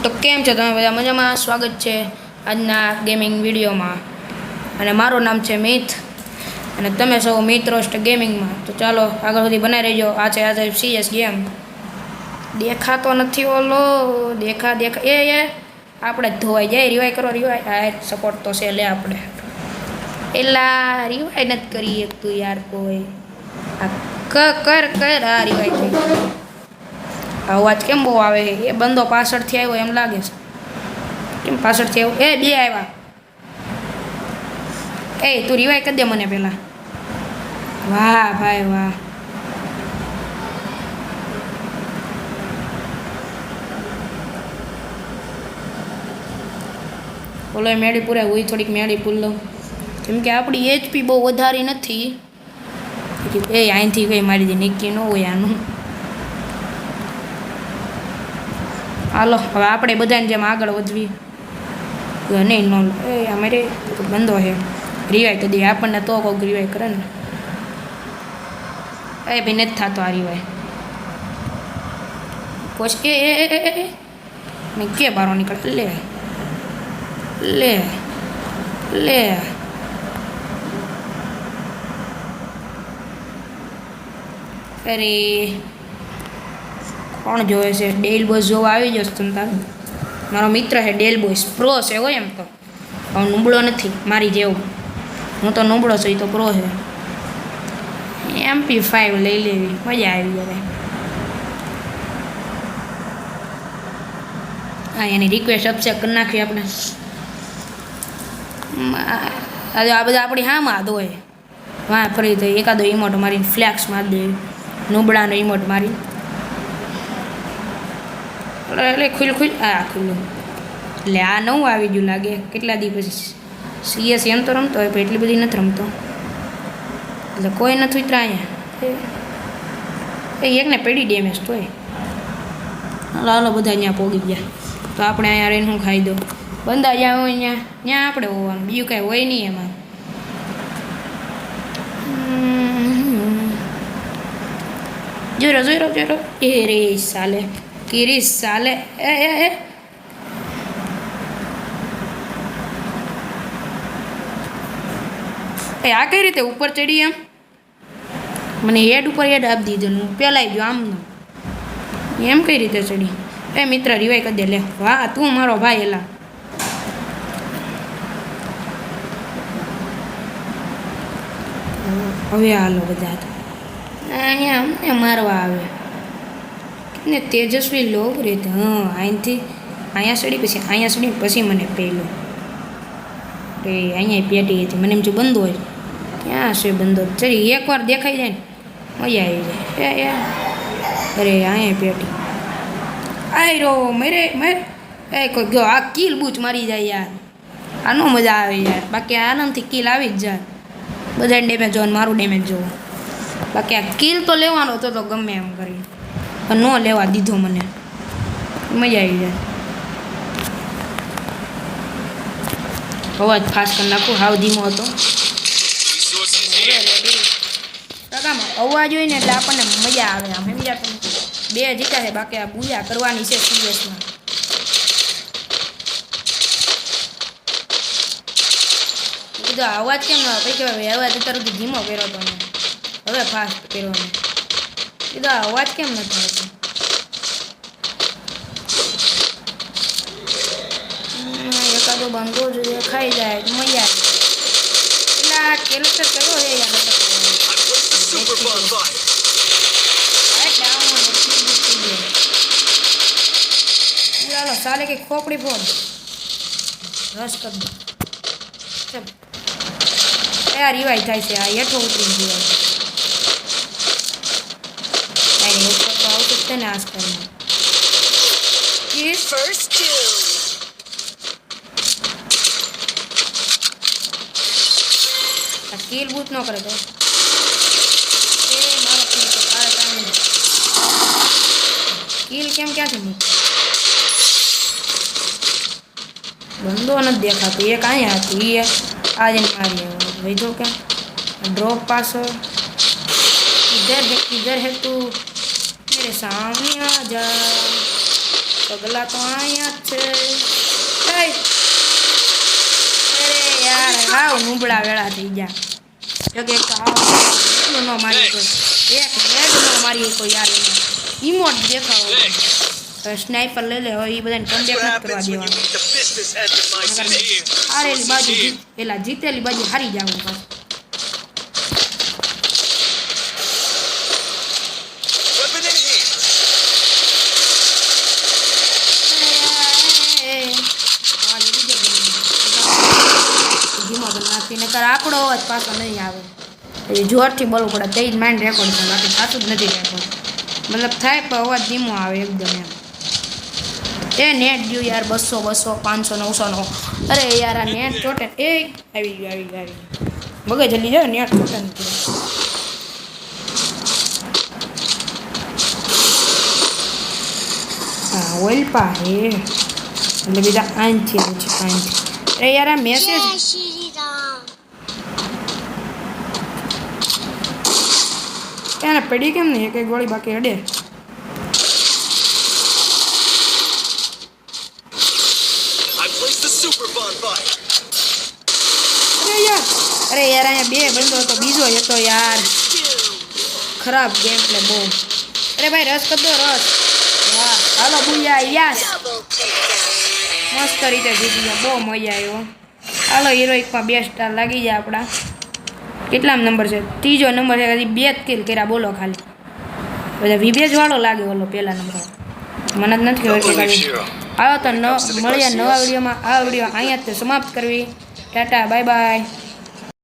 તો કેમ છો તમે બધા મજામાં? સ્વાગત છે આજના ગેમિંગ વિડીયોમાં અને મારું નામ છે મિથ અને તમે સૌ મિત્રો છો ગેમિંગમાં. તો ચાલો આગળ સુધી બનાવી રહેજો. આ છે CS ગેમ. દેખાતો નથી ઓલો દેખા એ આપણે ધોવાઈ જાય. રિવાઈ કરો રિવાઈ. આ સપોર્ટ તો છે લે આપણે એલા રિવાઈ નથી કરી એક તું યાર કોઈ આ કર આ રિવાઈ થઈ. અવાજ કેમ બહુ આવે છે? એ બંદો પાછળથી આવ્યો એમ લાગે છે. કેમ પાછળથી આવ્યો? એ બે આવ્યા. એ તું રિવાઈ કરી દે મને પેલા. વાહ ભાઈ વાહ. ઓલો મેળી પૂરે હું થોડીક મેળી પૂર લઉં કેમ કે આપણી HP બહુ વધારી નથી. એ અહીંથી કઈ મારી દે નિક્કી ન હોય આનું. હાલો હવે આપણે બધાને જેમ આગળ વધવી નહીં નો એ અમારે બંધો છે. રિવાઈ કરી દઈએ આપણને તો કોઈક રિવાઈ કરે ને. એ ભાઈ નથી થતો આ રિવાઈ. કોશ મેં કે બારો નીકળ લે લે લે અરે કોણ જોવે છે? ડેલ બોસ જોવા આવી જશે તમે તારું. મારો મિત્ર છે ડેલ બોસ. પ્રો છે હોય એમ તો હું નૂબળો નથી મારી જેવું. હું તો નૂબળો છું એ તો પ્રો છે. MP5 લઈ લેવી મજા આવી જાય. હા એની રિક્વેસ્ટ અપસેટ કરી નાખી આપણે. આ બધા આપણી હામાં દોય વાહ ફરી તો એકાદો ઇમોટ મારી ફ્લેક્સ મારી દે. નૂબળાનો ઇમોટ મારી એટલે ખુલ આ ખુલ્લું એટલે આ નવું આવી ગયું લાગે કેટલા દિવસ પછી. CS એમ તો રમતો હોય પણ એટલી બધી નથી રમતો એટલે કોઈ નથી ઉતરા અહીંયા. એ એકને પેડી ડેમેજ તોય હાલો બધા અહીંયા પોગી ગયા. તો આપણે અહીંયા રહીને હું ખાઈ દઉં. બંદા જ્યાં હોય ત્યાં આપણે હોવાનું બીજું કાંઈ હોય નહીં એમાં. જોરો એ રે સાલે કિરીશ સાલે એ આ કઈ રીતે ઉપર ચડી? મને હેડ ઉપર હેડ આપી દીધું. હું પેલાઈ ગયો આમ એમ કઈ રીતે ચડી? એ મિત્ર રિવાઈ કરી દે લે. વાહ તું મારો ભાઈ. એલા હવે હાલો બધા અહીંયા અમને મારવા આવે ને તેજસ્વી લોક રીતે. હા અહીંથી અહીંયા સડી પછી મને પહેલું એ અહીંયા પેટી હતી. મને એમ જો બંધ હોય ક્યાં છે બંધો? ચડી એકવાર દેખાઈ જાય ને મજા આવી જાય. અરે અહીંયા પેટી આઈ રો મેરે એ કોઈ ગયો આ કિલ બૂચ મારી જાય યાર. આનો મજા આવે યાર. બાકી આનંદથી કિલ આવી જ જાય. બધાને ડેમેજ જોવાનું મારું ડેમેજ જોવું. બાકી આ કિલ તો લેવાનો હતો તો ગમે એમ કરી ન લેવા દીધો. મને મજા આવી જાય. અવાજ ફાસ્ટ કરી નાખું. હાવ ધીમો હતો. અવાજ હોય ને એટલે આપણને મજા આવે. આમ સમજ્યા તમે? બે જીતા છે બાકી આ બુયા કરવાની છે CSમાં. કીધું અવાજ કેમ કઈ કહેવાય? અવાજ અત્યાર સુધી ધીમો કર્યો હતો મેં, હવે ફાસ્ટ કર્યો મેં. કીધું અવાજ કેમ નથી આવતો? એકાદો બંધો જ દેખાઈ જાય મજા આવે. એટલે આ કેરેક્ટર કેવો છે યાર? ચાલો સાલે કે ખોપડી ફોડ રસ કરી દો. આ રિવાઈ થાય છે. આ હેઠો ઉતરી ગયો. કાંઈ ઉપર તો આવતું જ છે ને આજકાલમાં. આ કિલ બૂટ ન કરે તો મારો કિલ તો તારે કાંઈ કિલ કેમ ક્યાંથી મૂક? બંધો નથી દેખાતો. એક અહીંયા હતું એ આજે મારી વૈધો કેમ ड्रॉप पास किधर है तू मेरे सामने आ जा. પગલા તો અહીંયા જ છે. અરે યાર હાવ નુબળા વેળા થઈ ગયા. જો કે એટલું ન મારી કોઈ એક હેડ ન મારી કોઈ યાર ઇમોટ દેખાડો. સ્નાઈપર લઈ લે હવે એ બધાને કમબેક નથી કરવા દેવાનું. હારેલી બાજુ પેલા જીતેલી બાજુ હારી જવું પાછું. આંકડો અવાજ પાછો નહીં આવે. જોરથી બોલવું પડે તે જ માઇન્ડ રેકોર્ડ થાય, બાકી થતું જ નથી રેકોર્ડ. મતલબ થાય પણ અવાજ ધીમો આવે એકદમ એમ. એ નેટ ગયું યાર 200 500 900 અરે યાર આ નેટ ચોટે. એ આવી ગયું મગજ જલ્દી જાય નેટ ચોટે નથી. હા ઓઇલ પા હે એટલે બીજા આનથી આવે છે આનથી. અરે યાર આ મેસેજ ત્યારે પડી કેમ નહીં? એક ગોળી બાકી અડે. અરે યાર અહીંયા બે બંદો હતો, બીજો હતો યાર. ખરાબ ગેમ પ્લે બહુ. અરે ભાઈ રસ કરતો રસ. વાહ હાલો બુયા યાસ મસ્ત રીતે જીતી ગયા, બહુ મજા આવ્યો. હાલો હિરોઇકમાં 2 સ્ટાર લાગી જાય આપણા. કેટલામ નંબર છે? 3જો નંબર છે. હજી 2 જ કિલ કર્યા બોલો ખાલી. બધા વિભેજ વાળો લાગે ઓલો પહેલા નંબર. મને જ નથી ખબર કે આવ્યો તો મળ્યા નવા વિડીયોમાં. આ વિડીયો અહીંયા જ સમાપ્ત કરવી. Tata bye bye.